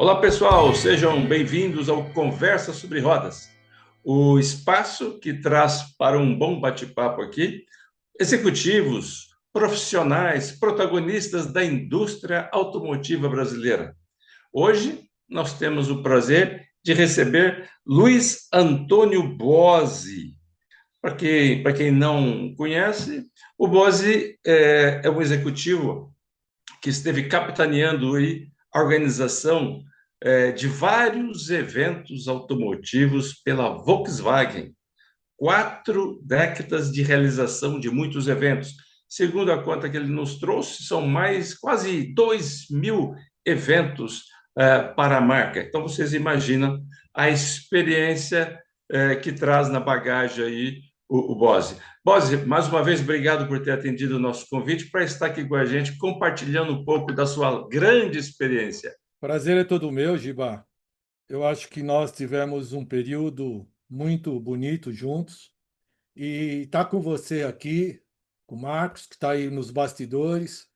Olá, pessoal, sejam bem-vindos ao Conversa sobre Rodas, o espaço que traz para um bom bate-papo aqui executivos, profissionais, protagonistas da indústria automotiva brasileira. Hoje nós temos o prazer de receber Luiz Antônio Bose. Para quem não conhece, o Bose é um executivo que esteve capitaneando aí a organização de vários eventos automotivos pela Volkswagen. 4 décadas de realização de muitos eventos. Segundo a conta que ele nos trouxe, são mais quase 2.000 eventos para a marca. Então, vocês imaginam a experiência que traz na bagagem aí o Bose. Bose, mais uma vez, obrigado por ter atendido o nosso convite para estar aqui com a gente, compartilhando um pouco da sua grande experiência. Prazer é todo meu, Giba. Eu acho que nós tivemos um período muito bonito juntos e estar com você aqui, com o Marcos, que está aí nos bastidores,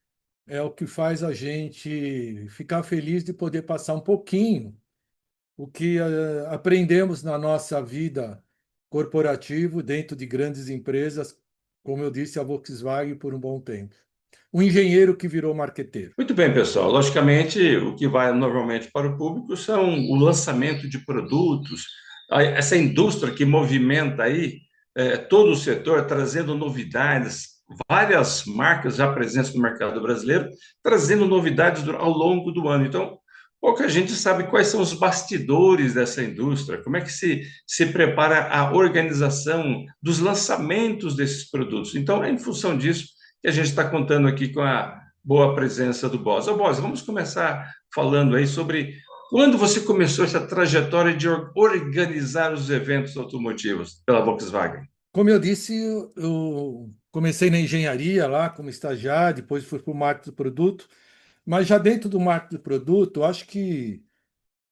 é o que faz a gente ficar feliz de poder passar um pouquinho o que aprendemos na nossa vida corporativa dentro de grandes empresas, como eu disse, a Volkswagen por um bom tempo. Um engenheiro que virou marqueteiro. Muito bem, pessoal. Logicamente, o que vai normalmente para o público são o lançamento de produtos, essa indústria que movimenta aí todo o setor, trazendo novidades, várias marcas já presentes no mercado brasileiro, trazendo novidades ao longo do ano. Então, pouca gente sabe quais são os bastidores dessa indústria, como é que se prepara a organização dos lançamentos desses produtos. Então, é em função disso que a gente está contando aqui com a boa presença do Boss. Ô, Boss, vamos começar falando aí sobre quando você começou essa trajetória de organizar os eventos automotivos pela Volkswagen. Como eu disse, eu comecei na engenharia lá como estagiário, depois fui para o marketing do produto, mas já dentro do marketing do produto, eu acho que,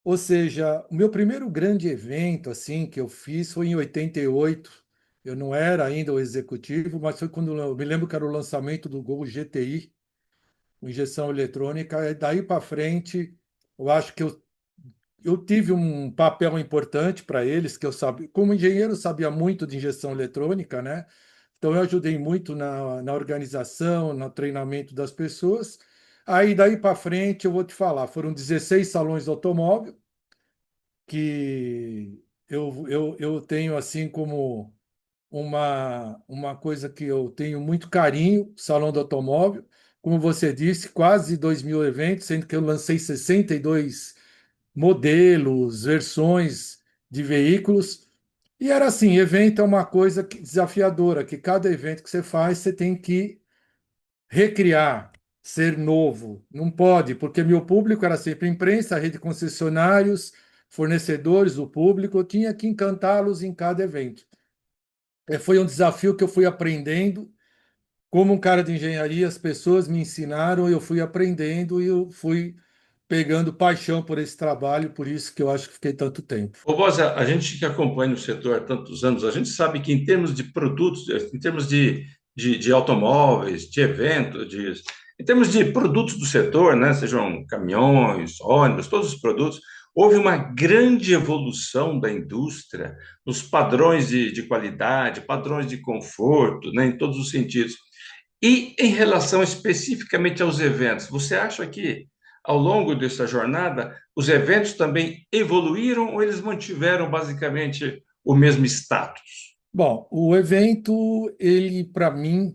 ou seja, o meu primeiro grande evento assim que eu fiz foi em 88. Eu não era ainda o executivo, mas foi quando eu me lembro que era o lançamento do Gol GTI, com injeção eletrônica, e daí para frente, eu acho que eu tive um papel importante para eles, que eu sabia, como engenheiro, eu sabia muito de injeção eletrônica, né? Então, eu ajudei muito na organização, no treinamento das pessoas. Aí, daí para frente, eu vou te falar, foram 16 salões de automóvel que eu tenho assim como uma coisa que eu tenho muito carinho, salão do automóvel. Como você disse, quase 2.000 eventos, sendo que eu lancei 62 modelos, versões de veículos. E era assim, evento é uma coisa desafiadora, que cada evento que você faz, você tem que recriar, ser novo. Não pode, porque meu público era sempre imprensa, rede de concessionários, fornecedores, o público, eu tinha que encantá-los em cada evento. Foi um desafio que eu fui aprendendo. Como um cara de engenharia, as pessoas me ensinaram, eu fui aprendendo e eu fui pegando paixão por esse trabalho, por isso que eu acho que fiquei tanto tempo. Ô, Bosa, a gente que acompanha o setor há tantos anos, a gente sabe que em termos de produtos, em termos de automóveis, de eventos, em termos de produtos do setor, né, sejam caminhões, ônibus, todos os produtos, houve uma grande evolução da indústria nos padrões de qualidade, padrões de conforto, né, em todos os sentidos. E em relação especificamente aos eventos, você acha que ao longo dessa jornada os eventos também evoluíram ou eles mantiveram basicamente o mesmo status? Bom, o evento, ele, para mim,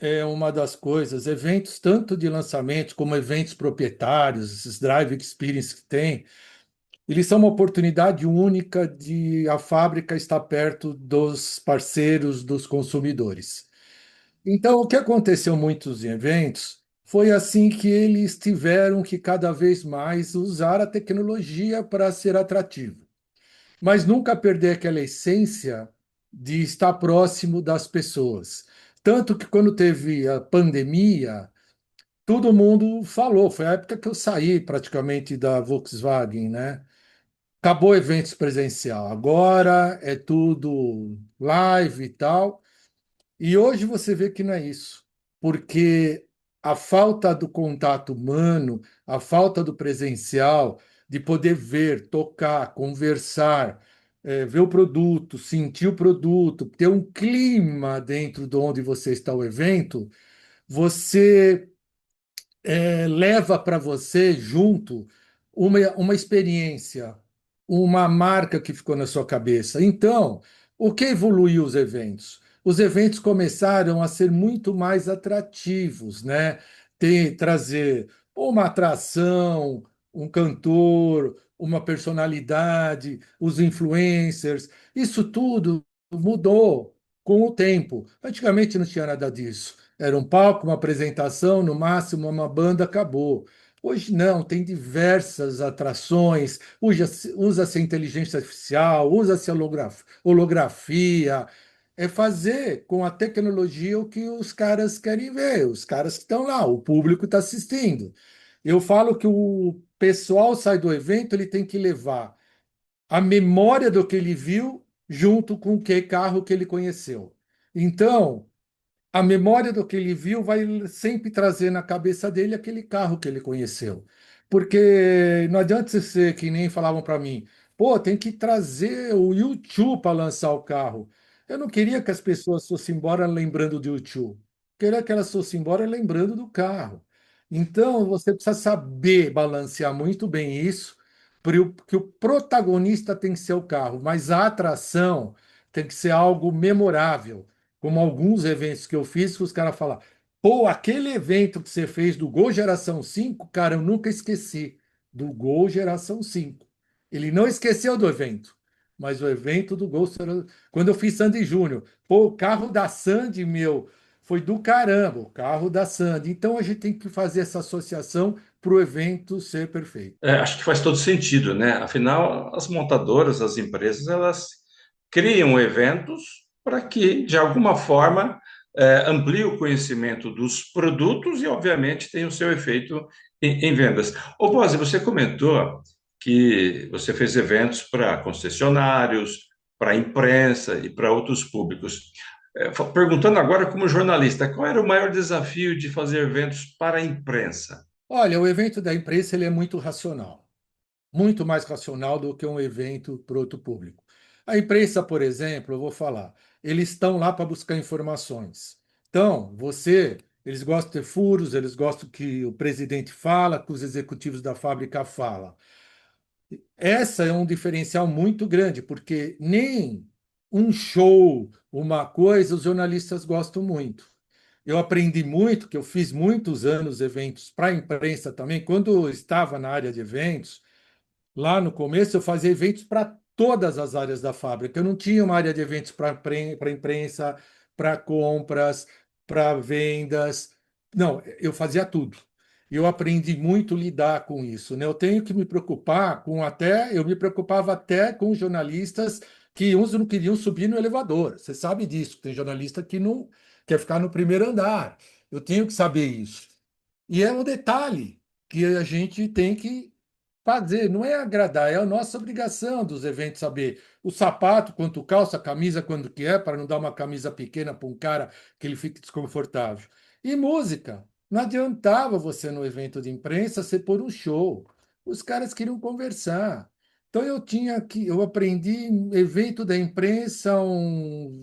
é uma das coisas, eventos tanto de lançamento como eventos proprietários, esses drive experience que tem, eles são uma oportunidade única de a fábrica estar perto dos parceiros, dos consumidores. Então, o que aconteceu muitos eventos foi assim que eles tiveram que cada vez mais usar a tecnologia para ser atrativo, mas nunca perder aquela essência de estar próximo das pessoas. Tanto que quando teve a pandemia, todo mundo falou, foi a época que eu saí praticamente da Volkswagen, né? Acabou eventos presencial, agora é tudo live e tal. E hoje você vê que não é isso, porque a falta do contato humano, a falta do presencial, de poder ver, tocar, conversar, ver o produto, sentir o produto, ter um clima dentro de onde você está o evento, você leva para você junto uma experiência, uma marca que ficou na sua cabeça. Então, o que evoluiu os eventos? Os eventos começaram a ser muito mais atrativos, né? Trazer uma atração, um cantor, uma personalidade, os influencers, isso tudo mudou com o tempo. Antigamente não tinha nada disso. Era um palco, uma apresentação, no máximo uma banda, acabou. Hoje não, tem diversas atrações, usa-se inteligência artificial, usa-se holografia. É fazer com a tecnologia o que os caras querem ver, os caras que estão lá, o público está assistindo. Eu falo que o pessoal sai do evento, ele tem que levar a memória do que ele viu junto com o que carro que ele conheceu. Então, a memória do que ele viu vai sempre trazer na cabeça dele aquele carro que ele conheceu. Porque não adianta você ser que nem falavam para mim, pô, tem que trazer o YouTube para lançar o carro. Eu não queria que as pessoas fossem embora lembrando do YouTube. Eu queria que elas fossem embora lembrando do carro. Então, você precisa saber balancear muito bem isso, porque o protagonista tem que ser o carro, mas a atração tem que ser algo memorável, como alguns eventos que eu fiz, que os caras falam, pô, aquele evento que você fez do Gol Geração 5, cara, eu nunca esqueci do Gol Geração 5. Ele não esqueceu do evento, mas o evento do Gol, quando eu fiz Sandy Júnior, pô, o carro da Sandy, meu, foi do caramba, o carro da Sandy. Então a gente tem que fazer essa associação para o evento ser perfeito. Acho que faz todo sentido, né? Afinal, as montadoras, as empresas, elas criam eventos para que, de alguma forma, amplie o conhecimento dos produtos e, obviamente, tenha o seu efeito em vendas. Ô, Bose, você comentou que você fez eventos para concessionários, para a imprensa e para outros públicos. Perguntando agora como jornalista, qual era o maior desafio de fazer eventos para a imprensa? Olha, o evento da imprensa ele é muito racional. Muito mais racional do que um evento para outro público. A imprensa, por exemplo, eu vou falar, eles estão lá para buscar informações. Então, eles gostam de ter furos, eles gostam que o presidente fala, que os executivos da fábrica falam. Essa é um diferencial muito grande, porque nem um show, uma coisa, os jornalistas gostam muito. Eu aprendi muito, que eu fiz muitos anos eventos para a imprensa também. Quando eu estava na área de eventos, lá no começo, eu fazia eventos para todas as áreas da fábrica. Eu não tinha uma área de eventos para imprensa, para compras, para vendas. Não, eu fazia tudo. Eu aprendi muito a lidar com isso, né? Eu tenho que me preocupar com até, eu me preocupava até com jornalistas que uns não queriam subir no elevador. Você sabe disso, tem jornalista que não quer ficar no primeiro andar. Eu tenho que saber isso. E é um detalhe que a gente tem que fazer, não é agradar, é a nossa obrigação dos eventos saber o sapato, quanto calça, a camisa, quando que é, para não dar uma camisa pequena para um cara que ele fique desconfortável. E música. Não adiantava você no evento de imprensa você pôr um show. Os caras queriam conversar. Então eu aprendi evento da imprensa,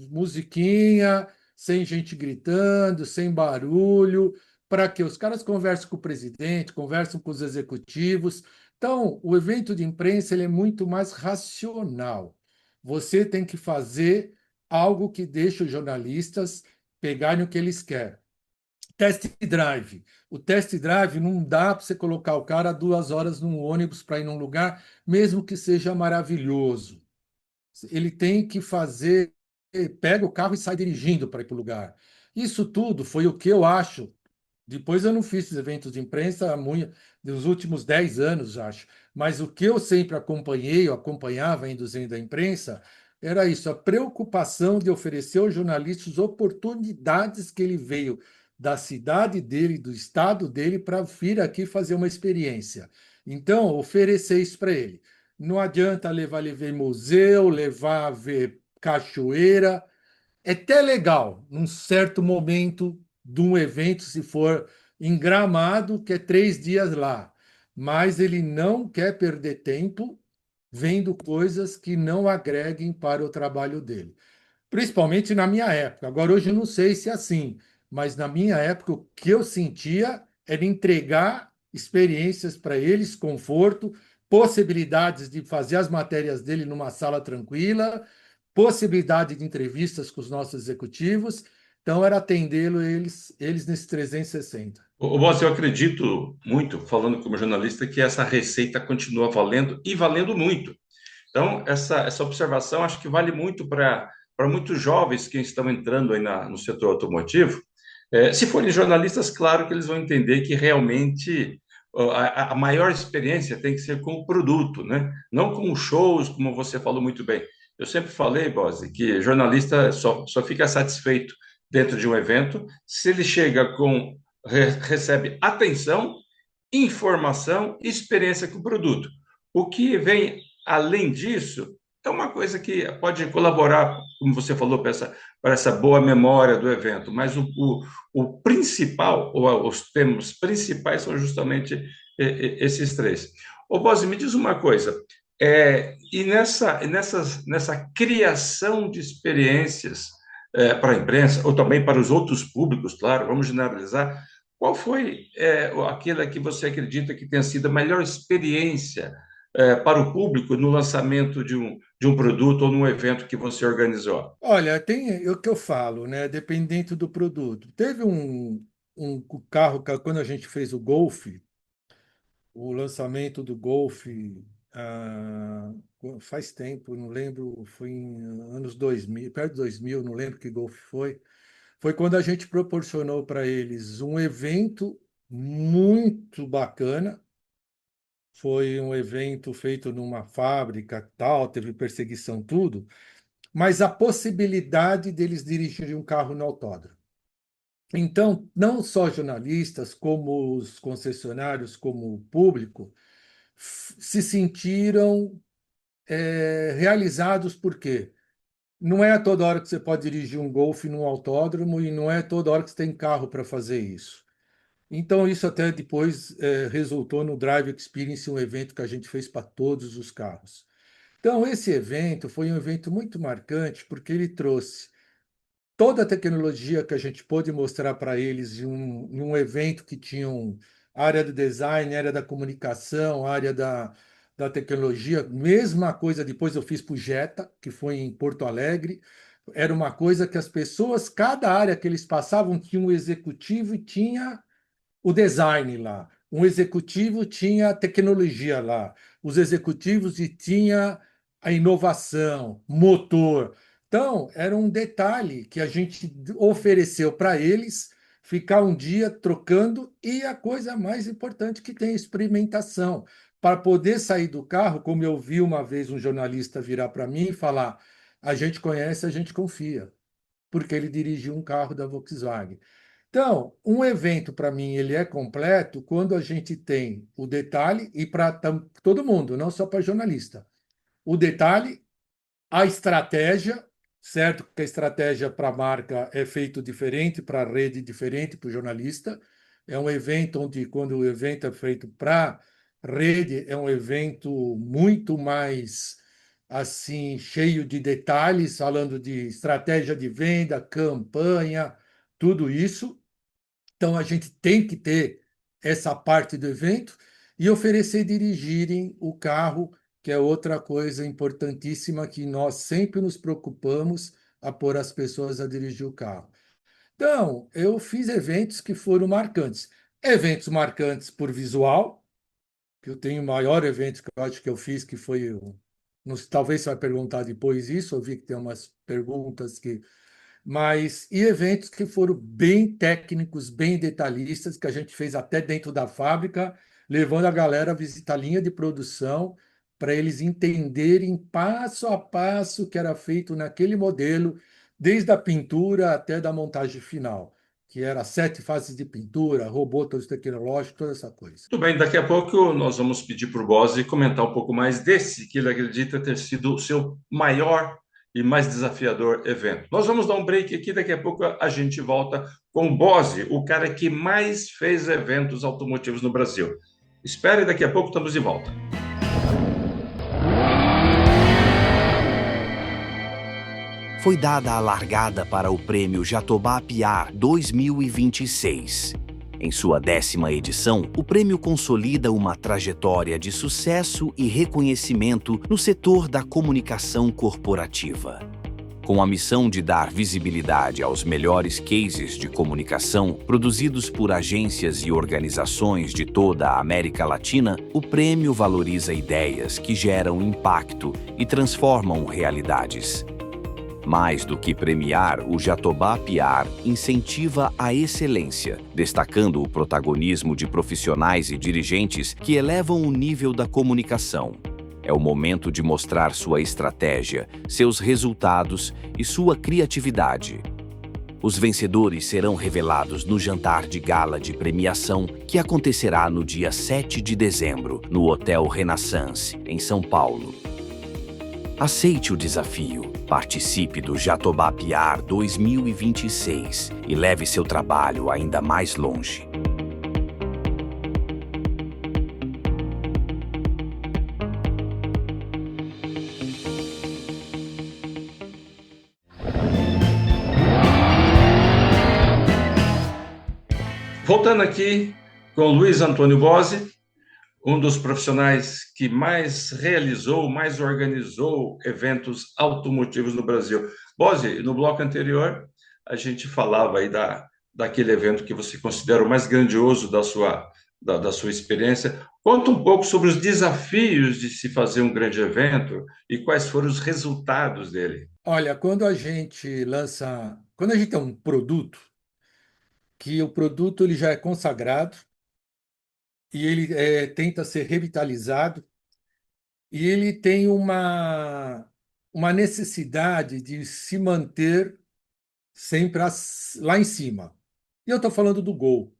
musiquinha, sem gente gritando, sem barulho, para que os caras conversem com o presidente, conversem com os executivos. Então, o evento de imprensa ele é muito mais racional. Você tem que fazer algo que deixe os jornalistas pegarem o que eles querem. Test drive. O test drive não dá para você colocar o cara 2 horas num ônibus para ir num lugar, mesmo que seja maravilhoso. Ele tem que fazer, pega o carro e sai dirigindo para ir para o lugar. Isso tudo foi o que eu acho. Depois eu não fiz eventos de imprensa há muito, nos últimos 10 anos, acho. Mas o que eu sempre acompanhei, eu acompanhava indo da imprensa, era isso, a preocupação de oferecer aos jornalistas oportunidades que ele veio da cidade dele, do estado dele, para vir aqui fazer uma experiência. Então, oferecer isso para ele. Não adianta levar ele ver museu, levar a ver cachoeira, é até legal, num certo momento de um evento, se for em Gramado, que é 3 dias lá. mas ele não quer perder tempo vendo coisas que não agreguem para o trabalho dele. Principalmente na minha época. Agora, hoje eu não sei se é assim, mas na minha época o que eu sentia era entregar experiências para eles, conforto, possibilidades de fazer as matérias dele numa sala tranquila, possibilidade de entrevistas com os nossos executivos. Então, era atendê-lo eles nesses 360. O Boss, eu acredito muito, falando como jornalista, que essa receita continua valendo e valendo muito. Então, essa observação acho que vale muito para muitos jovens que estão entrando aí no setor automotivo. Se forem jornalistas, claro que eles vão entender que realmente a maior experiência tem que ser com o produto, né? Não com os shows, como você falou muito bem. Eu sempre falei, Bose, que jornalista só fica satisfeito dentro de um evento se ele chega recebe atenção, informação e experiência com o produto. O que vem além disso é uma coisa que pode colaborar, como você falou, para essa boa memória do evento, mas o principal, ou os temas principais são justamente esses três. Ô, Bosi, me diz uma coisa, e nessa criação de experiências para a imprensa, ou também para os outros públicos, claro, vamos generalizar, qual foi aquela que você acredita que tenha sido a melhor experiência para o público no lançamento de um produto ou num evento que você organizou? Olha, tem é o que eu falo, né? Dependendo do produto. Teve um carro, quando a gente fez o Golf, o lançamento do Golf, ah, faz tempo, não lembro, foi em anos 2000, perto de 2000, não lembro que Golf foi. Foi quando a gente proporcionou para eles um evento muito bacana. Foi um evento feito numa fábrica, tal, teve perseguição, tudo, mas a possibilidade deles dirigirem um carro no autódromo. Então, não só jornalistas, como os concessionários, como o público, se sentiram realizados, porque não é a toda hora que você pode dirigir um Golf num autódromo e não é toda hora que você tem carro para fazer isso. Então, isso até depois resultou no Drive Experience, um evento que a gente fez para todos os carros. Então, esse evento foi um evento muito marcante, porque ele trouxe toda a tecnologia que a gente pôde mostrar para eles em um evento que tinha área do design, área da comunicação, área da tecnologia. Mesma coisa depois eu fiz para o Jetta, que foi em Porto Alegre. Era uma coisa que as pessoas, cada área que eles passavam, tinha um executivo e tinha o design lá. Um executivo tinha a tecnologia lá. Os executivos e tinha a inovação, motor. Então, era um detalhe que a gente ofereceu para eles ficar um dia trocando e a coisa mais importante que tem experimentação. Para poder sair do carro, como eu vi uma vez um jornalista virar para mim e falar: a gente conhece, a gente confia, porque ele dirigiu um carro da Volkswagen. Então, um evento, para mim, ele é completo quando a gente tem o detalhe, e para todo mundo, não só para jornalista. O detalhe, a estratégia, certo? Que a estratégia para a marca é feito diferente, para a rede diferente, para o jornalista. É um evento onde, quando o evento é feito para rede, é um evento muito mais assim, cheio de detalhes, falando de estratégia de venda, campanha, tudo isso. Então, a gente tem que ter essa parte do evento e oferecer dirigirem o carro, que é outra coisa importantíssima que nós sempre nos preocupamos a pôr as pessoas a dirigir o carro. Então, eu fiz eventos que foram marcantes. Eventos marcantes por visual, que eu tenho o maior evento que eu acho que eu fiz, que foi talvez você vai perguntar depois isso, eu vi que tem umas perguntas que e eventos que foram bem técnicos, bem detalhistas, que a gente fez até dentro da fábrica, levando a galera a visitar a linha de produção para eles entenderem passo a passo o que era feito naquele modelo, desde a pintura até da montagem final, que era 7 fases de pintura, robô todo tecnológico, toda essa coisa. Muito bem, daqui a pouco nós vamos pedir para o Bosi comentar um pouco mais desse, que ele acredita ter sido o seu maior e mais desafiador evento. Nós vamos dar um break aqui, daqui a pouco a gente volta com o Bosi, o cara que mais fez eventos automotivos no Brasil. Espere, daqui a pouco estamos de volta. Foi dada a largada para o Prêmio Jatobá Piar 2026. Em sua 10ª edição, o prêmio consolida uma trajetória de sucesso e reconhecimento no setor da comunicação corporativa. Com a missão de dar visibilidade aos melhores cases de comunicação produzidos por agências e organizações de toda a América Latina, o prêmio valoriza ideias que geram impacto e transformam realidades. Mais do que premiar, o Jatobá Piar incentiva a excelência, destacando o protagonismo de profissionais e dirigentes que elevam o nível da comunicação. É o momento de mostrar sua estratégia, seus resultados e sua criatividade. Os vencedores serão revelados no jantar de gala de premiação que acontecerá no dia 7 de dezembro, no Hotel Renaissance, em São Paulo. Aceite o desafio, participe do Jatobá Piar 2026 e leve seu trabalho ainda mais longe. Voltando aqui com Luiz Antônio Bose, um dos profissionais que mais realizou, mais organizou eventos automotivos no Brasil. Bose, no bloco anterior, a gente falava aí daquele evento que você considera o mais grandioso da sua experiência. Conta um pouco sobre os desafios de se fazer um grande evento e quais foram os resultados dele. Olha, quando a gente tem um produto, que o produto ele já é consagrado e ele tenta ser revitalizado e ele tem uma necessidade de se manter sempre lá em cima. E eu estou falando do Gol.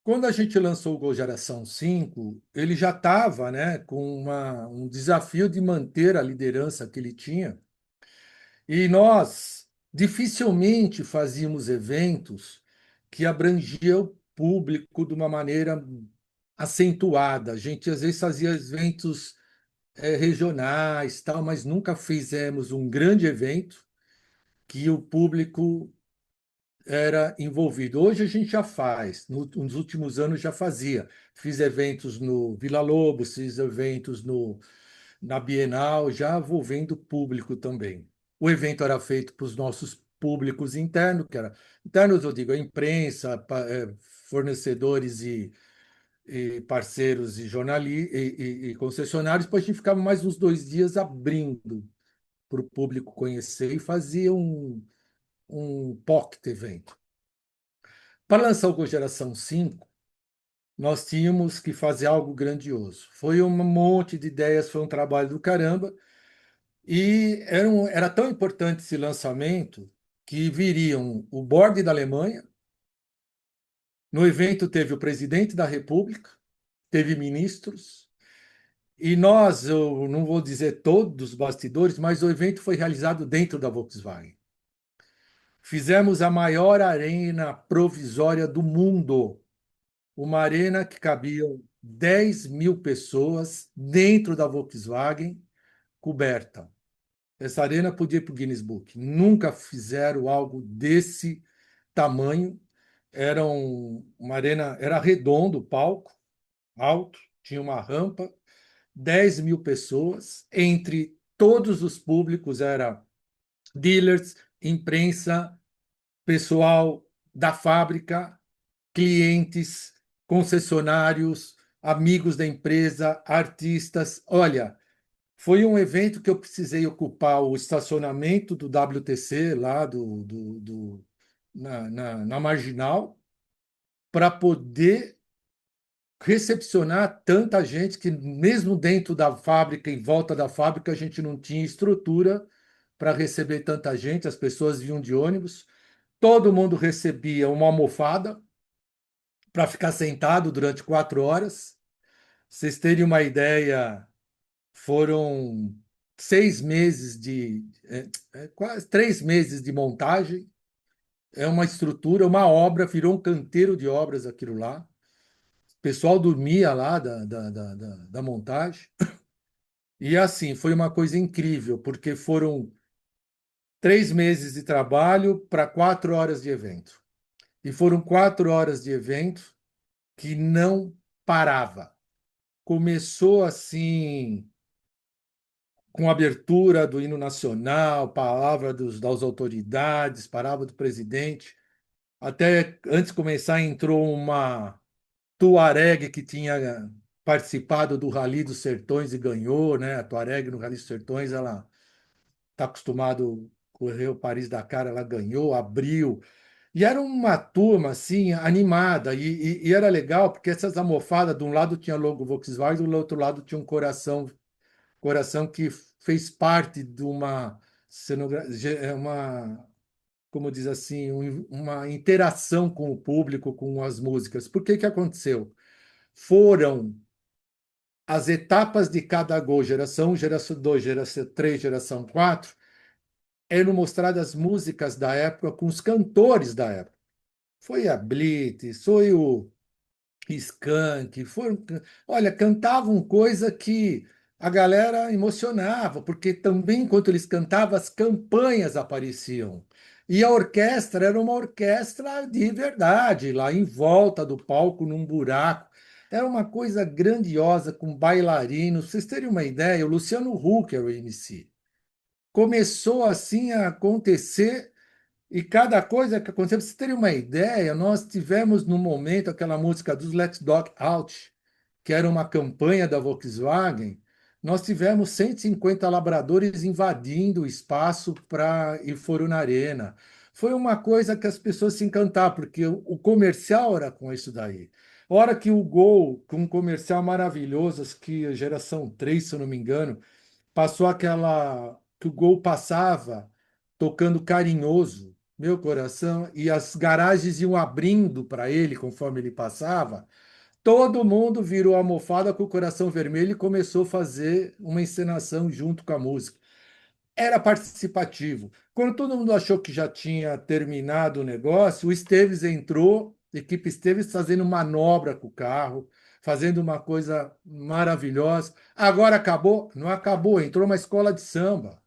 Quando a gente lançou o Gol Geração 5, ele já estava, né, com um desafio de manter a liderança que ele tinha. E nós dificilmente fazíamos eventos que abrangiam o público de uma maneira acentuada. A gente às vezes fazia eventos regionais, tal, mas nunca fizemos um grande evento que o público era envolvido. Hoje a gente já faz, nos últimos anos já fazia. Fiz eventos no Vila Lobos, fiz eventos na Bienal, já envolvendo público também. O evento era feito para os nossos públicos internos, que era internos, eu digo, a imprensa, fornecedores e parceiros e jornalistas e concessionários, depois a gente ficava mais uns 2 dias abrindo para o público conhecer e fazia um pocket evento. Para lançar o Geração 5, nós tínhamos que fazer algo grandioso. Foi um monte de ideias, foi um trabalho do caramba, e era tão importante esse lançamento que viriam o board da Alemanha. No evento teve o presidente da República, teve ministros, e nós, eu não vou dizer todos os bastidores, mas o evento foi realizado dentro da Volkswagen. Fizemos a maior arena provisória do mundo, uma arena que cabiam 10.000 pessoas dentro da Volkswagen, coberta. Essa arena podia ir para o Guinness Book. Nunca fizeram algo desse tamanho. Uma arena, era redondo o palco, alto, tinha uma rampa, 10.000 pessoas, entre todos os públicos, era dealers, imprensa, pessoal da fábrica, clientes, concessionários, amigos da empresa, artistas. Olha, foi um evento que eu precisei ocupar o estacionamento do WTC, lá na Marginal, para poder recepcionar tanta gente que, mesmo dentro da fábrica, em volta da fábrica, a gente não tinha estrutura para receber tanta gente, as pessoas vinham de ônibus, todo mundo recebia uma almofada para ficar sentado durante 4 horas. Vocês terem uma ideia, foram 6 meses quase 3 meses de montagem. É uma estrutura, uma obra, virou um canteiro de obras aquilo lá. pessoal dormia lá da montagem. E assim, foi uma coisa incrível, porque foram 3 meses de trabalho para 4 horas de evento. E foram 4 horas de evento que não parava. Começou assim, com a abertura do hino nacional, palavra das autoridades, palavra do presidente. Até antes de começar, entrou uma Tuareg que tinha participado do Rally dos Sertões e ganhou, né? A Tuareg no Rally dos Sertões, ela está acostumado a correr o Paris-Dakar, ela ganhou, abriu. E era uma turma assim animada e era legal porque essas almofadas, de um lado tinha logo Volkswagen, do outro lado tinha um coração que fez parte de uma cenografia, uma, como diz assim, uma interação com o público, com as músicas. Por que que aconteceu? Foram as etapas de cada gol, geração 1, geração 2, geração 3, geração 4, eram mostradas as músicas da época com os cantores da época. Foi a Blitz, foi o Skank, foram, olha, cantavam coisa que a galera emocionava, porque também, enquanto eles cantavam, as campanhas apareciam. E a orquestra era uma orquestra de verdade, lá em volta do palco, num buraco. Era uma coisa grandiosa, com bailarinos. Pra vocês terem uma ideia, o Luciano Huck era o MC. Começou assim a acontecer e cada coisa que aconteceu, para vocês terem uma ideia, nós tivemos no momento aquela música dos Let's Dog Out, que era uma campanha da Volkswagen. Nós tivemos 150 labradores invadindo o espaço para e foram na arena. Foi uma coisa que as pessoas se encantaram, porque o comercial era com isso daí. A hora que o Gol, com um comercial maravilhoso, acho que a geração 3 se eu não me engano, passou aquela que o Gol passava tocando Carinhoso, meu coração, e as garagens iam abrindo para ele conforme ele passava. Todo mundo virou a almofada com o coração vermelho e começou a fazer uma encenação junto com a música. Era participativo. Quando todo mundo achou que já tinha terminado o negócio, o Esteves entrou, a equipe Esteves fazendo manobra com o carro, fazendo uma coisa maravilhosa. Agora acabou? Não acabou, entrou uma escola de samba.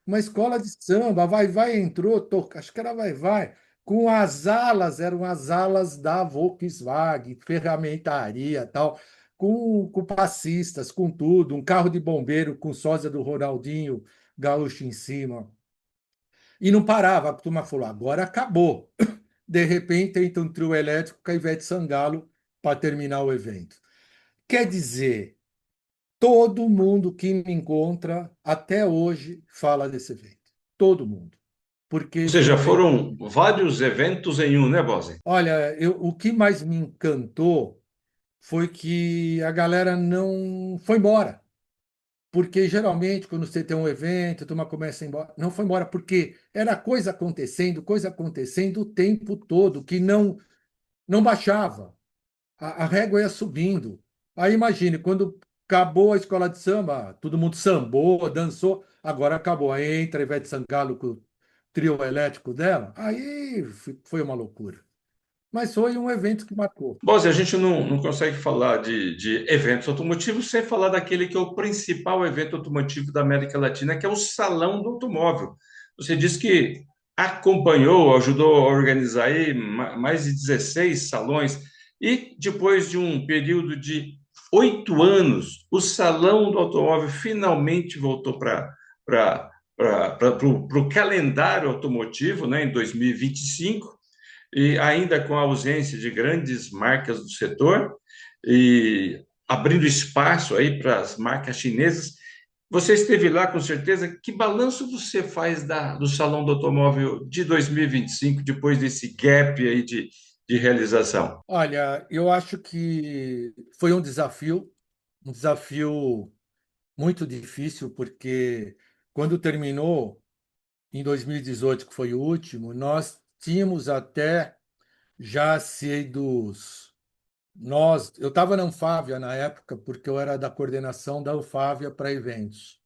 Uma escola de samba, Vai entrou, acho que era Vai, com as alas, eram as alas da Volkswagen, ferramentaria, tal, com passistas, com tudo, um carro de bombeiro com sósia do Ronaldinho Gaúcho em cima. E não parava, a turma falou, agora acabou. De repente entra um trio elétrico com a Ivete Sangalo para terminar o evento. Quer dizer, todo mundo que me encontra até hoje fala desse evento. Todo mundo. Ou Porque foi um seja, evento. foram vários eventos em um, né, Bosen? Olha, o que mais me encantou foi que a galera não foi embora. Porque geralmente, quando você tem um evento, a turma começa a ir embora. Não foi embora, porque era coisa acontecendo o tempo todo, que não baixava. A régua ia subindo. Aí imagine, quando acabou a escola de samba, todo mundo sambou, dançou, agora acabou. Aí entra a Ivete Sangalo com o trio elétrico dela, aí foi uma loucura. Mas foi um evento que marcou. Bosen, a gente não consegue falar de eventos automotivos sem falar daquele que é o principal evento automotivo da América Latina, que é o Salão do Automóvel. Você disse que acompanhou, ajudou a organizar aí mais de 16 salões, e depois de um período de 8 anos, o Salão do Automóvel finalmente voltou para o calendário automotivo, né, em 2025, e ainda com a ausência de grandes marcas do setor e abrindo espaço aí para as marcas chinesas. Você esteve lá com certeza. Que balanço você faz do Salão do Automóvel de 2025, depois desse gap aí de realização? Olha, eu acho que foi um desafio muito difícil, porque quando terminou, em 2018, que foi o último, nós tínhamos até já sido. Eu estava na Anfávia na época, porque eu era da coordenação da Anfávia para eventos.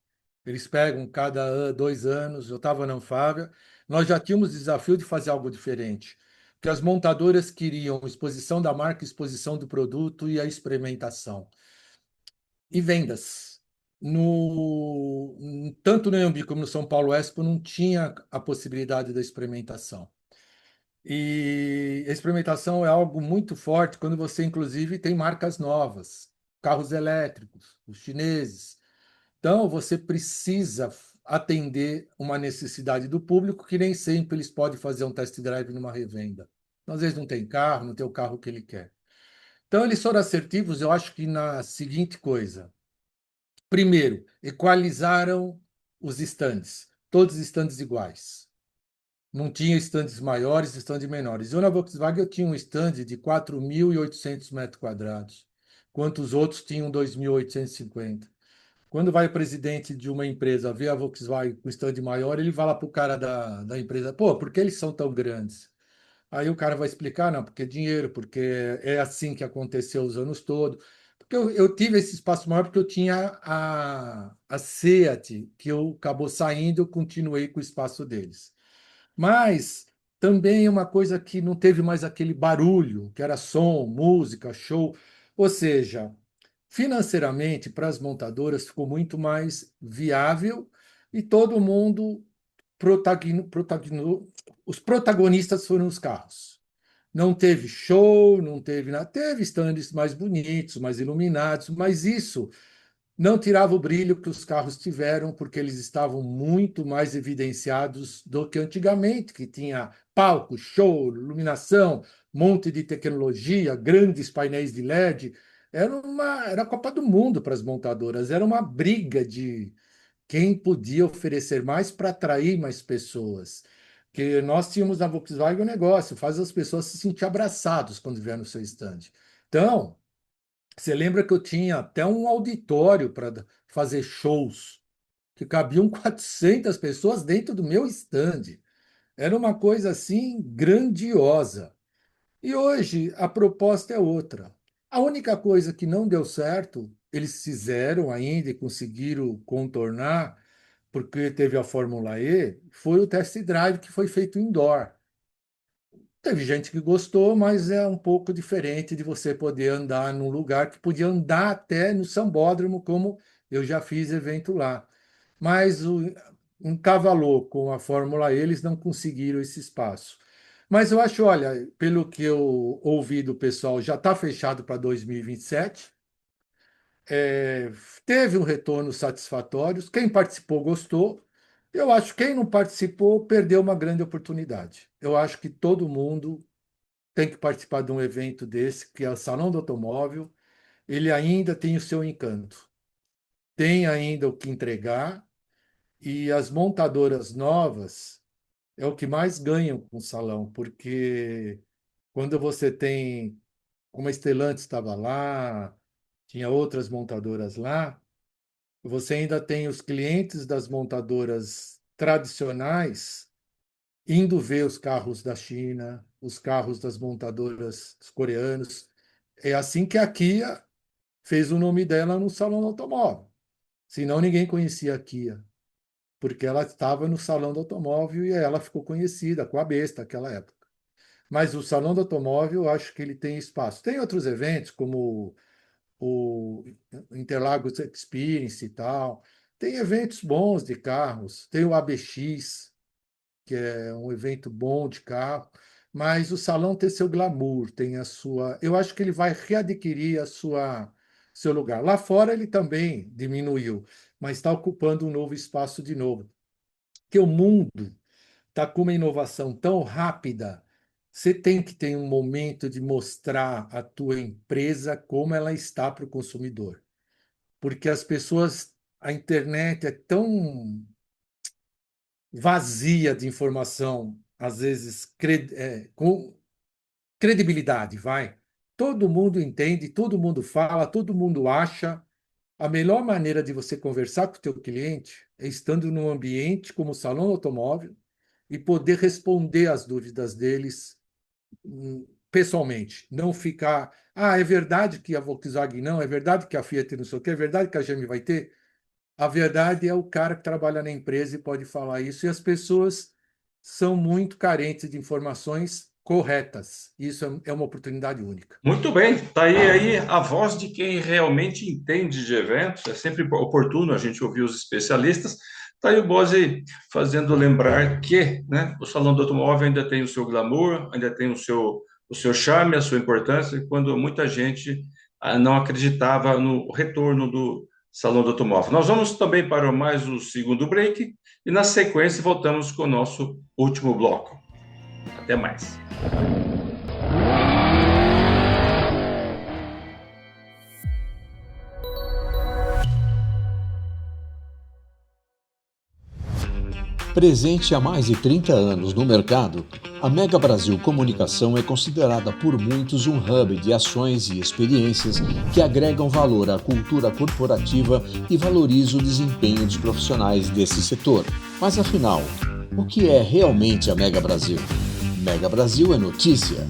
Eles pegam cada 2 anos, eu estava na Anfávia, nós já tínhamos o desafio de fazer algo diferente, que as montadoras queriam exposição da marca, exposição do produto e a experimentação. E vendas. Tanto no Anhembi como no São Paulo Expo não tinha a possibilidade da experimentação. E a experimentação é algo muito forte quando você, inclusive, tem marcas novas, carros elétricos, os chineses. Então, você precisa atender uma necessidade do público que nem sempre eles podem fazer um test drive numa revenda. Às vezes não tem carro, não tem o carro que ele quer. Então, eles foram assertivos, eu acho que na seguinte coisa. Primeiro, equalizaram os estandes, todos os estandes iguais. Não tinha estandes maiores, estandes menores. Eu, na Volkswagen, eu tinha um estande de 4.800 metros quadrados, enquanto os outros tinham 2.850. Quando vai o presidente de uma empresa ver a Volkswagen com stand maior, ele fala para o cara da empresa, pô, por que eles são tão grandes? Aí o cara vai explicar, não, porque é dinheiro, porque é assim que aconteceu os anos todos. Porque eu tive esse espaço maior porque eu tinha a Seat, que eu acabou saindo, eu continuei com o espaço deles. Mas também é uma coisa que não teve mais aquele barulho, que era som, música, show. Ou seja, financeiramente, para as montadoras, ficou muito mais viável e todo mundo os protagonistas foram os carros. Não teve show, não teve nada. Teve stands mais bonitos, mais iluminados, mas isso não tirava o brilho que os carros tiveram, porque eles estavam muito mais evidenciados do que antigamente, que tinha palco, show, iluminação, monte de tecnologia, grandes painéis de LED. Era a Copa do Mundo para as montadoras, era uma briga de quem podia oferecer mais para atrair mais pessoas. Que nós tínhamos na Volkswagen um negócio, faz as pessoas se sentir abraçados quando vier no seu stand. Então, você lembra que eu tinha até um auditório para fazer shows, que cabiam 400 pessoas dentro do meu stand. Era uma coisa assim grandiosa. E hoje a proposta é outra. A única coisa que não deu certo, eles fizeram ainda e conseguiram contornar, porque teve a Fórmula E, foi o test drive que foi feito indoor. Teve gente que gostou, mas é um pouco diferente de você poder andar num lugar que podia andar até no Sambódromo, como eu já fiz evento lá. Mas encavalou com a Fórmula E, eles não conseguiram esse espaço. Mas eu acho, olha, pelo que eu ouvi do pessoal, já está fechado para 2027. É, teve um retorno satisfatório. Quem participou gostou. Eu acho que quem não participou perdeu uma grande oportunidade. Eu acho que todo mundo tem que participar de um evento desse, que é o Salão do Automóvel. Ele ainda tem o seu encanto, tem ainda o que entregar, e as montadoras novas é o que mais ganham com o salão, porque quando você tem, como a Stellantis estava lá, tinha outras montadoras lá, você ainda tem os clientes das montadoras tradicionais indo ver os carros da China, os carros das montadoras coreanos. É assim que a Kia fez o nome dela no salão do automóvel. Senão ninguém conhecia a Kia, porque ela estava no salão do automóvel e ela ficou conhecida com a besta naquela época. Mas o salão do automóvel, eu acho que ele tem espaço. Tem outros eventos, como o Interlagos Experience e tal. Tem eventos bons de carros. Tem o ABX, que é um evento bom de carro, mas o salão tem seu glamour, tem a sua. Eu acho que ele vai readquirir a sua seu lugar. Lá fora ele também diminuiu, mas está ocupando um novo espaço de novo. Porque o mundo está com uma inovação tão rápida, você tem que ter um momento de mostrar a tua empresa como ela está para o consumidor. Porque as pessoas, a internet é tão vazia de informação, às vezes com credibilidade, vai. Todo mundo entende, todo mundo fala, todo mundo acha. A melhor maneira de você conversar com o teu cliente é estando num ambiente como o salão automóvel e poder responder às dúvidas deles pessoalmente. Não ficar, é verdade que a Volkswagen não, é verdade que a Fiat não sei o quê, é verdade que a GM vai ter. A verdade é o cara que trabalha na empresa e pode falar isso, e as pessoas são muito carentes de informações corretas. Isso é uma oportunidade única. Muito bem, está aí a voz de quem realmente entende de eventos. É sempre oportuno a gente ouvir os especialistas. Está aí o Bose fazendo lembrar que, né, o Salão do Automóvel ainda tem o seu glamour, ainda tem o seu charme, a sua importância, quando muita gente não acreditava no retorno do Salão do Automóvel. Nós vamos também para mais o segundo break e, na sequência, voltamos com o nosso último bloco. Até mais. Presente há mais de 30 anos no mercado, a Mega Brasil Comunicação é considerada por muitos um hub de ações e experiências que agregam valor à cultura corporativa e valorizam o desempenho dos profissionais desse setor. Mas afinal, o que é realmente a Mega Brasil? Mega Brasil é notícia.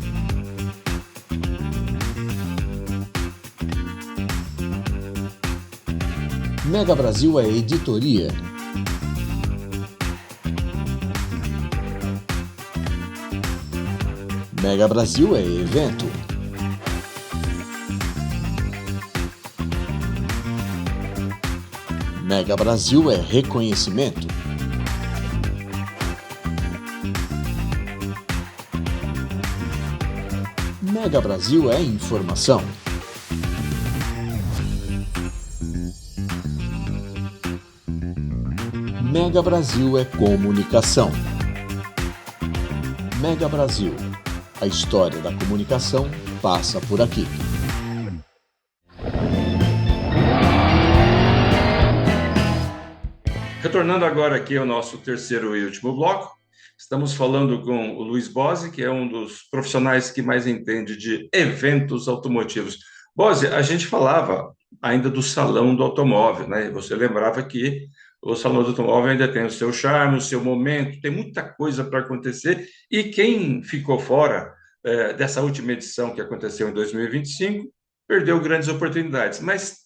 Mega Brasil é editoria. Mega Brasil é evento. Mega Brasil é reconhecimento. Mega Brasil é informação. Mega Brasil é comunicação. Mega Brasil. A história da comunicação passa por aqui. Retornando agora aqui ao nosso terceiro e último bloco, estamos falando com o Luiz Bose, que é um dos profissionais que mais entende de eventos automotivos. Bose, a gente falava ainda do Salão do Automóvel, né? Você lembrava que o Salão do Automóvel ainda tem o seu charme, o seu momento, tem muita coisa para acontecer, e quem ficou fora dessa última edição que aconteceu em 2025 perdeu grandes oportunidades, mas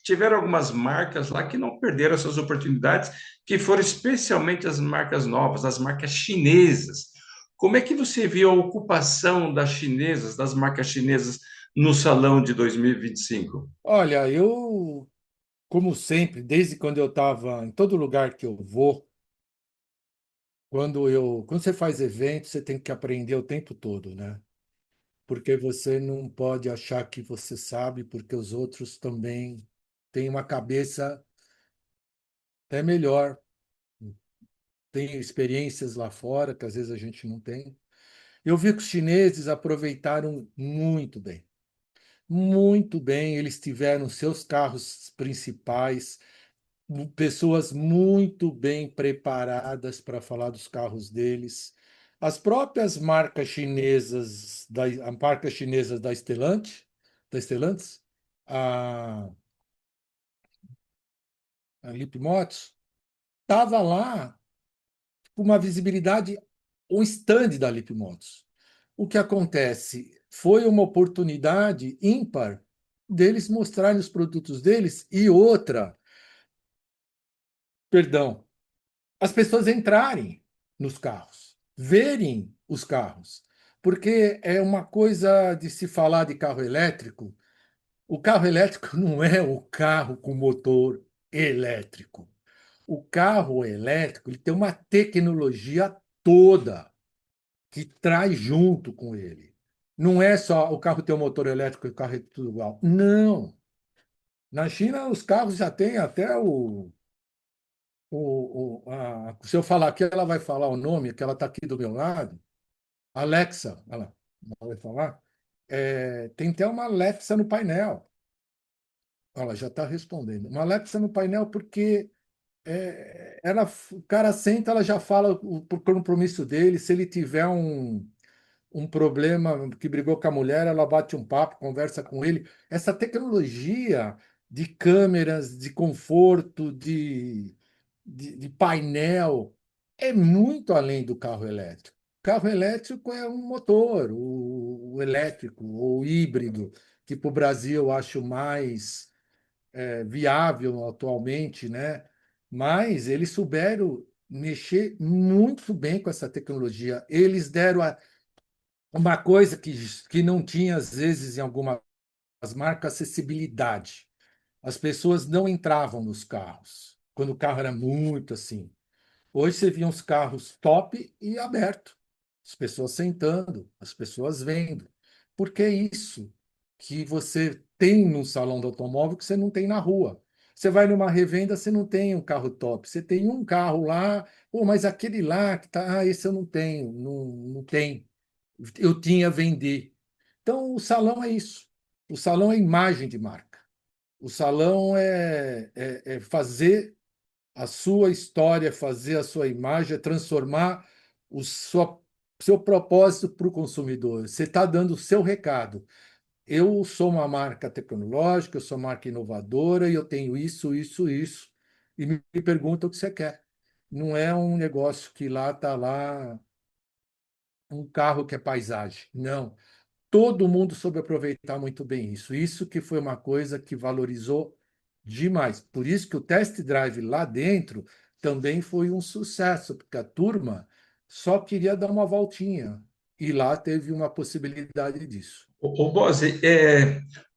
tiveram algumas marcas lá que não perderam essas oportunidades, que foram especialmente as marcas novas, as marcas chinesas. Como é que você viu a ocupação das chinesas, das marcas chinesas, no Salão de 2025? Olha, eu, como sempre, desde quando eu estava em todo lugar que eu vou, quando você faz evento, você tem que aprender o tempo todo, né? Porque você não pode achar que você sabe, porque os outros também têm uma cabeça até melhor, têm experiências lá fora que às vezes a gente não tem. Eu vi que os chineses aproveitaram muito bem. Muito bem, eles tiveram seus carros principais, pessoas muito bem preparadas para falar dos carros deles. As próprias marcas chinesas, a marca chinesa da Stellantis, a, a Leapmotor, estava lá com uma visibilidade, um stand da Leapmotor. O que acontece? Foi uma oportunidade ímpar deles mostrarem os produtos deles e outra, perdão, as pessoas entrarem nos carros, verem os carros, porque é uma coisa de se falar de carro elétrico. O carro elétrico não é o carro com motor elétrico. O carro elétrico ele tem uma tecnologia toda que traz junto com ele. Não é só o carro ter um motor elétrico e o carro é tudo igual. Não. Na China, os carros já têm até se eu falar aqui, ela vai falar o nome, que ela está aqui do meu lado. Alexa, ela vai falar. Tem até uma Alexa no painel. Ela já está respondendo. Uma Alexa no painel porque o cara senta, ela já fala o compromisso dele. Se ele tiver um problema que brigou com a mulher, ela bate um papo, conversa com ele. Essa tecnologia de câmeras, de conforto, de painel, é muito além do carro elétrico. O carro elétrico é um motor, o elétrico ou híbrido, que para o Brasil eu acho mais viável atualmente, né? Mas eles souberam mexer muito bem com essa tecnologia. Eles deram Uma coisa que não tinha, às vezes, em algumas marcas, acessibilidade. As pessoas não entravam nos carros, quando o carro era muito assim. Hoje você via uns carros top e aberto, as pessoas sentando, as pessoas vendo. Porque é isso que você tem no salão do automóvel que você não tem na rua. Você vai numa revenda, você não tem um carro top, você tem um carro lá, pô, mas aquele lá que tá, esse eu não tenho, não tem. Eu tinha a vender. Então, o salão é isso. O salão é imagem de marca. O salão é fazer a sua história, fazer a sua imagem, é transformar seu propósito para o consumidor. Você está dando o seu recado. Eu sou uma marca tecnológica, eu sou uma marca inovadora e eu tenho isso, isso, isso. E me pergunta o que você quer. Não é um negócio que lá está lá um carro que é paisagem. Não. Todo mundo soube aproveitar muito bem isso. Isso que foi uma coisa que valorizou demais. Por isso que o test drive lá dentro também foi um sucesso, porque a turma só queria dar uma voltinha. E lá teve uma possibilidade disso. Bose,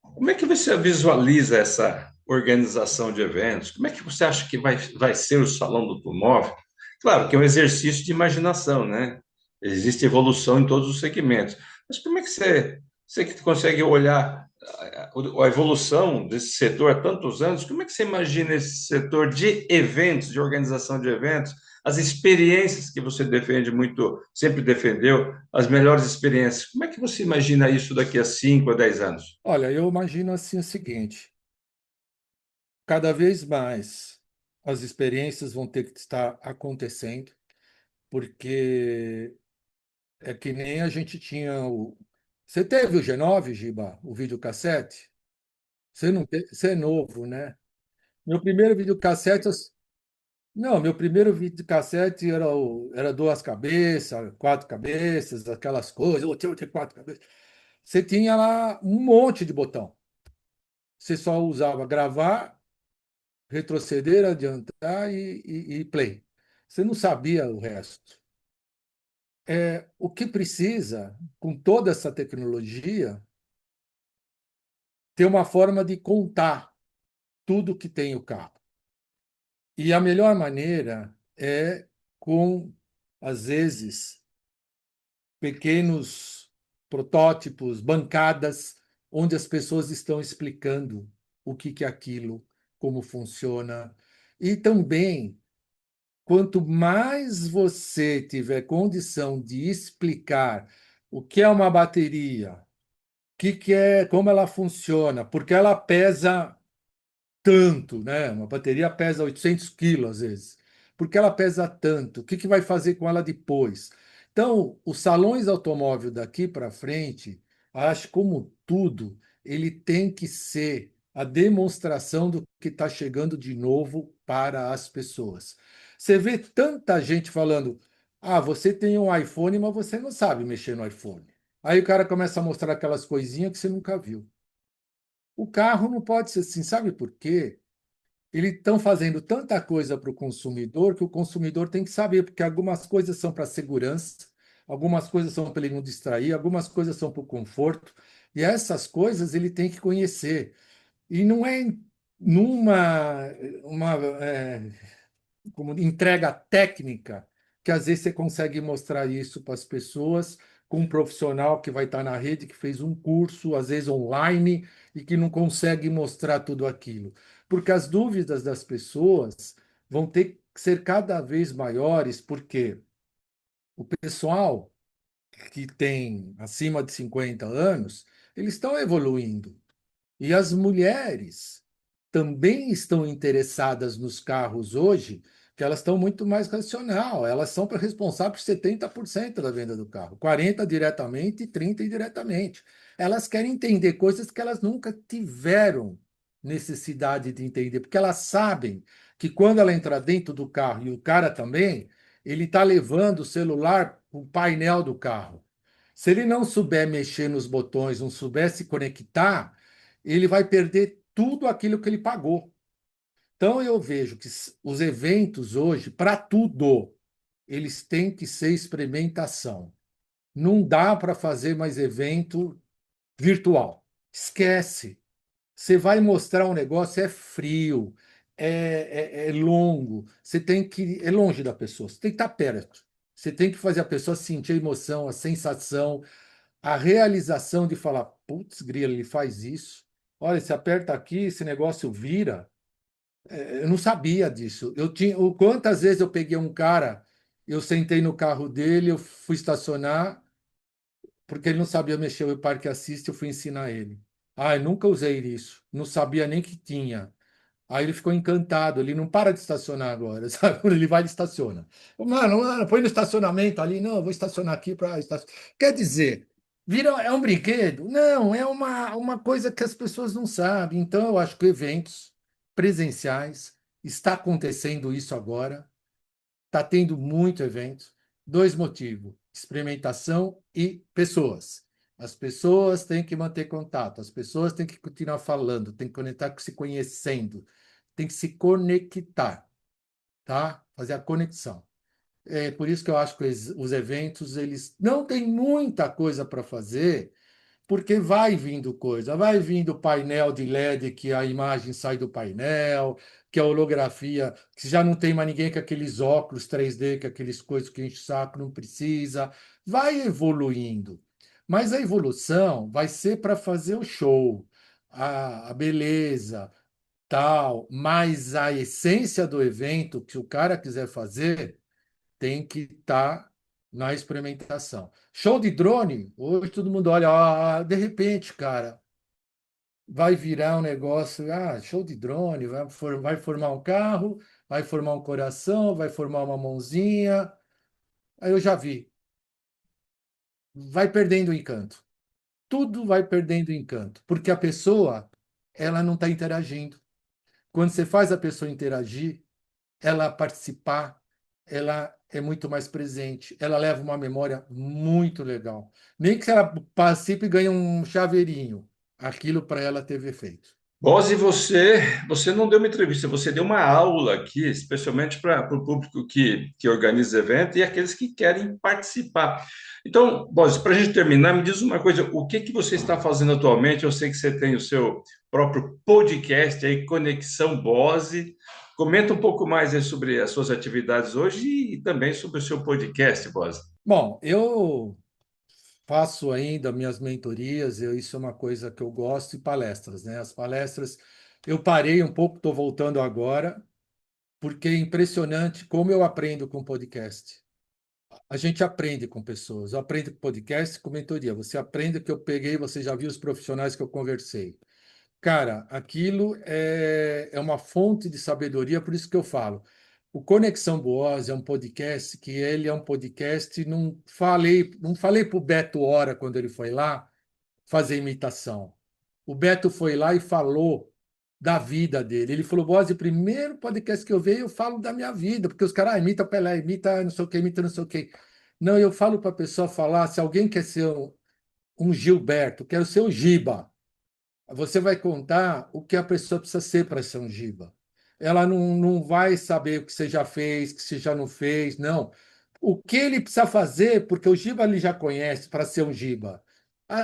como é que você visualiza essa organização de eventos? Como é que você acha que vai ser o Salão do Automóvel? Claro que é um exercício de imaginação, né? Existe evolução em todos os segmentos. Mas como é que você que consegue olhar a evolução desse setor há tantos anos, como é que você imagina esse setor de eventos, de organização de eventos, as experiências que você defende muito, sempre defendeu, as melhores experiências. Como é que você imagina isso daqui a 5 a 10 anos? Olha, eu imagino assim o seguinte: cada vez mais as experiências vão ter que estar acontecendo, porque é que nem a gente tinha o. Você teve o G9, Giba, o videocassete? Você é novo, né? Meu primeiro videocassete. Não, meu primeiro videocassete era duas cabeças, quatro cabeças, aquelas coisas. Eu tinha quatro cabeças. Você tinha lá um monte de botão. Você só usava gravar, retroceder, adiantar e play. Você não sabia o resto. O que precisa, com toda essa tecnologia, ter uma forma de contar tudo que tem o carro. E a melhor maneira é com, às vezes, pequenos protótipos, bancadas, onde as pessoas estão explicando o que é aquilo, como funciona. E também, quanto mais você tiver condição de explicar o que é uma bateria, que é, como ela funciona, porque ela pesa tanto, né? Uma bateria pesa 800 quilos às vezes. Por que ela pesa tanto? O que vai fazer com ela depois? Então, os salões automóvel daqui para frente, acho como tudo, ele tem que ser a demonstração do que está chegando de novo para as pessoas. Você vê tanta gente falando: ah, você tem um iPhone, mas você não sabe mexer no iPhone. Aí o cara começa a mostrar aquelas coisinhas que você nunca viu. O carro não pode ser assim, sabe por quê? Eles estão fazendo tanta coisa para o consumidor que o consumidor tem que saber, porque algumas coisas são para segurança, algumas coisas são para ele não distrair, algumas coisas são para o conforto, e essas coisas ele tem que conhecer. E não é numa uma, é, como entrega técnica, que às vezes você consegue mostrar isso para as pessoas com um profissional que vai estar na rede, que fez um curso, às vezes online, e que não consegue mostrar tudo aquilo. Porque as dúvidas das pessoas vão ter que ser cada vez maiores, porque o pessoal que tem acima de 50 anos, eles estão evoluindo. E as mulheres também estão interessadas nos carros hoje, que elas estão muito mais racional. Elas são responsáveis por 70% da venda do carro, 40% diretamente e 30% indiretamente. Elas querem entender coisas que elas nunca tiveram necessidade de entender, porque elas sabem que quando ela entrar dentro do carro, e o cara também, ele está levando o celular para o painel do carro. Se ele não souber mexer nos botões, não souber se conectar, ele vai perder tudo aquilo que ele pagou. Então, eu vejo que os eventos hoje, para tudo, eles têm que ser experimentação. Não dá para fazer mais evento virtual. Esquece. Você vai mostrar um negócio, é frio, é longo, você tem que. É longe da pessoa, você tem que estar perto. Você tem que fazer a pessoa sentir a emoção, a sensação, a realização de falar: putz, grila, ele faz isso. Olha, se aperta aqui, esse negócio vira. Eu não sabia disso. Quantas vezes eu peguei um cara, eu sentei no carro dele, eu fui estacionar, porque ele não sabia mexer o Parque Assist, eu fui ensinar ele. Ah, eu nunca usei isso, não sabia nem que tinha. Aí ele ficou encantado, ele não para de estacionar agora, sabe? Quando ele vai, ele estaciona. Mano, põe no estacionamento ali, não, eu vou estacionar aqui para estacionar. Quer dizer, é um brinquedo? Não, é uma coisa que as pessoas não sabem. Então, eu acho que eventos presenciais, está acontecendo isso agora, está tendo muito evento. Dois motivos: experimentação e pessoas. As pessoas têm que manter contato, as pessoas têm que continuar falando, têm que conectar, se conhecendo, tem que se conectar, tá? Fazer a conexão. É por isso que eu acho que os eventos eles não têm muita coisa para fazer, porque vai vindo coisa, vai vindo painel de LED que a imagem sai do painel, que a holografia, que já não tem mais ninguém com aqueles óculos 3D, com aqueles coisas que enche o saco, não precisa, vai evoluindo. Mas a evolução vai ser para fazer o show, a beleza, tal, mas a essência do evento que o cara quiser fazer tem que estar na experimentação. Show de drone, hoje todo mundo olha, de repente, cara, vai virar um negócio, show de drone, vai formar um carro, vai formar um coração, vai formar uma mãozinha. Aí eu já vi, vai perdendo o encanto. Tudo vai perdendo o encanto, porque a pessoa, ela não está interagindo. Quando você faz a pessoa interagir, ela participar, ela é muito mais presente, ela leva uma memória muito legal. Nem que ela participe e ganhe um chaveirinho, aquilo para ela teve efeito. Rose, você não deu uma entrevista, você deu uma aula aqui, especialmente para o público que organiza evento e aqueles que querem participar. Então, Rose, para a gente terminar, me diz uma coisa: o que você está fazendo atualmente? Eu sei que você tem o seu próprio podcast aí, Conexão Bose. Comenta um pouco mais aí sobre as suas atividades hoje e também sobre o seu podcast, Bose. Bom, eu faço ainda minhas mentorias, isso é uma coisa que eu gosto, e palestras, né? As palestras, eu parei um pouco, estou voltando agora, porque é impressionante como eu aprendo com podcast. A gente aprende com pessoas, eu aprendo com podcast, com mentoria. Você aprende o que eu peguei, você já viu os profissionais que eu conversei. Cara, aquilo é uma fonte de sabedoria, por isso que eu falo. O Conexão Boas é um podcast que ele é um podcast, não falei para o Beto Hora quando ele foi lá fazer imitação. O Beto foi lá e falou da vida dele. Ele falou: Boas, o primeiro podcast que eu vejo, eu falo da minha vida, porque os caras imita Pelé, imita não sei o que, imita não sei o que. Não, eu falo para a pessoa falar, se alguém quer ser um Gilberto, quero ser um Giba. Você vai contar o que a pessoa precisa ser para ser um Giba. Ela não vai saber o que você já fez, o que você já não fez, não. O que ele precisa fazer, porque o Giba ele já conhece para ser um Giba.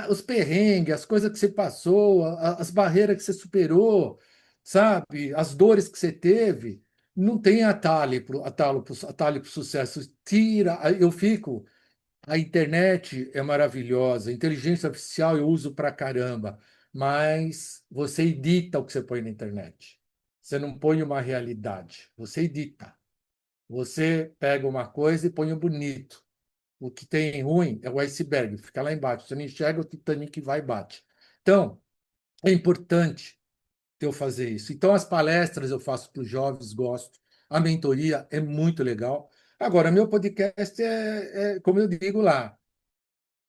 Os perrengues, as coisas que você passou, as barreiras que você superou, sabe? As dores que você teve. Não tem atalho para o sucesso. Tira. Eu fico. A internet é maravilhosa, a inteligência artificial eu uso pra caramba, mas você edita o que você põe na internet. Você não põe uma realidade, você edita. Você pega uma coisa e põe o bonito. O que tem ruim é o iceberg, fica lá embaixo. Você não enxerga o Titanic que vai e bate. Então, é importante eu fazer isso. Então, as palestras eu faço para os jovens, gosto. A mentoria é muito legal. Agora, meu podcast como eu digo lá,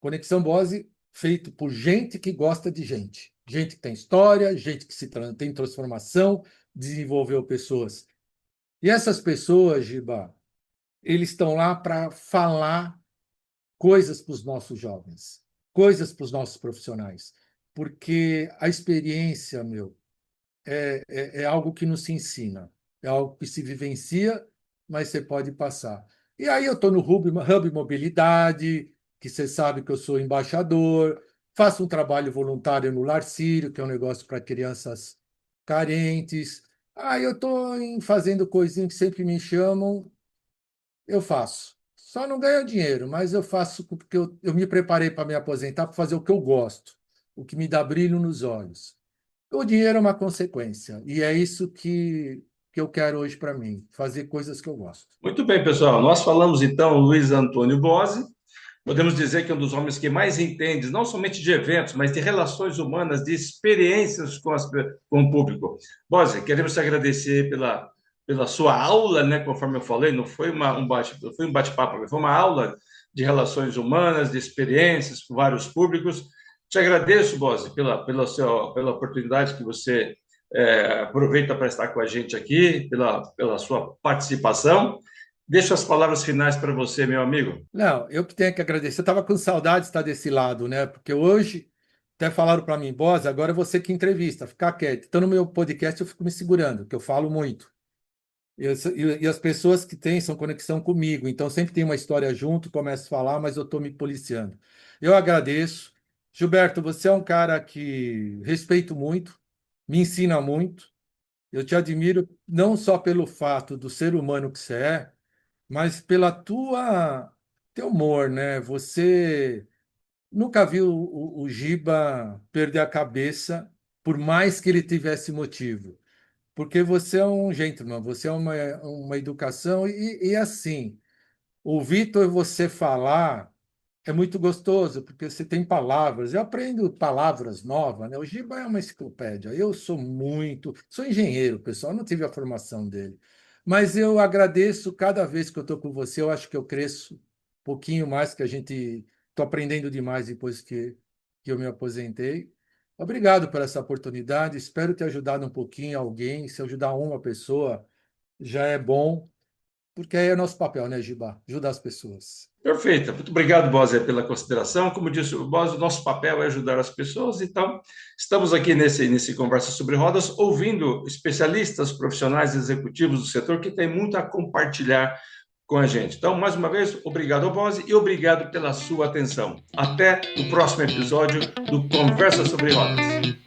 Conexão Bose, feito por gente que gosta de gente. Gente que tem história, gente que tem transformação, desenvolveu pessoas. E essas pessoas, Giba, eles estão lá para falar coisas para os nossos jovens, coisas para os nossos profissionais. Porque a experiência, meu, é algo que não se ensina, é algo que se vivencia, mas você pode passar. E aí eu estou no Hub Mobilidade, que você sabe que eu sou embaixador, faço um trabalho voluntário no Lar Sírio, que é um negócio para crianças carentes. Eu estou fazendo coisinhas que sempre me chamam, eu faço. Só não ganho dinheiro, mas eu faço porque eu me preparei para me aposentar para fazer o que eu gosto, o que me dá brilho nos olhos. O dinheiro é uma consequência, e é isso que eu quero hoje para mim, fazer coisas que eu gosto. Muito bem, pessoal. Nós falamos então Luiz Antônio Bose. Podemos dizer que é um dos homens que mais entende, não somente de eventos, mas de relações humanas, de experiências com o público. Bose, queremos te agradecer pela sua aula, né? Conforme eu falei, não foi um bate-papo, foi uma aula de relações humanas, de experiências com vários públicos. Te agradeço, Bose, pela oportunidade que você aproveita para estar com a gente aqui, pela sua participação. Deixo as palavras finais para você, meu amigo. Não, eu que tenho que agradecer. Eu estava com saudade de estar desse lado, né? Porque hoje até falaram para mim, Bose, agora é você que entrevista, ficar quieto. Então, no meu podcast, eu fico me segurando, porque eu falo muito. E as pessoas que têm são conexão comigo, então sempre tem uma história junto, começo a falar, mas eu estou me policiando. Eu agradeço. Gilberto, você é um cara que respeito muito, me ensina muito. Eu te admiro não só pelo fato do ser humano que você é, mas pela teu humor, né? Você nunca viu o Giba perder a cabeça, por mais que ele tivesse motivo. Porque você é um gentleman, você é uma educação, e assim, ouvir você falar é muito gostoso, porque você tem palavras. Eu aprendo palavras novas, né? O Giba é uma enciclopédia. Eu sou engenheiro, pessoal, não tive a formação dele. Mas eu agradeço cada vez que eu estou com você, eu acho que eu cresço um pouquinho mais, que estou aprendendo demais depois que eu me aposentei. Obrigado por essa oportunidade, espero ter ajudado um pouquinho alguém. Se ajudar uma pessoa, já é bom, porque aí é nosso papel, né, Giba? Ajudar as pessoas. Perfeito. Muito obrigado, Bose, pela consideração. Como disse o Bose, o nosso papel é ajudar as pessoas. Então, estamos aqui nesse Conversa sobre Rodas, ouvindo especialistas, profissionais, executivos do setor que têm muito a compartilhar com a gente. Então, mais uma vez, obrigado, Bose, e obrigado pela sua atenção. Até o próximo episódio do Conversa sobre Rodas.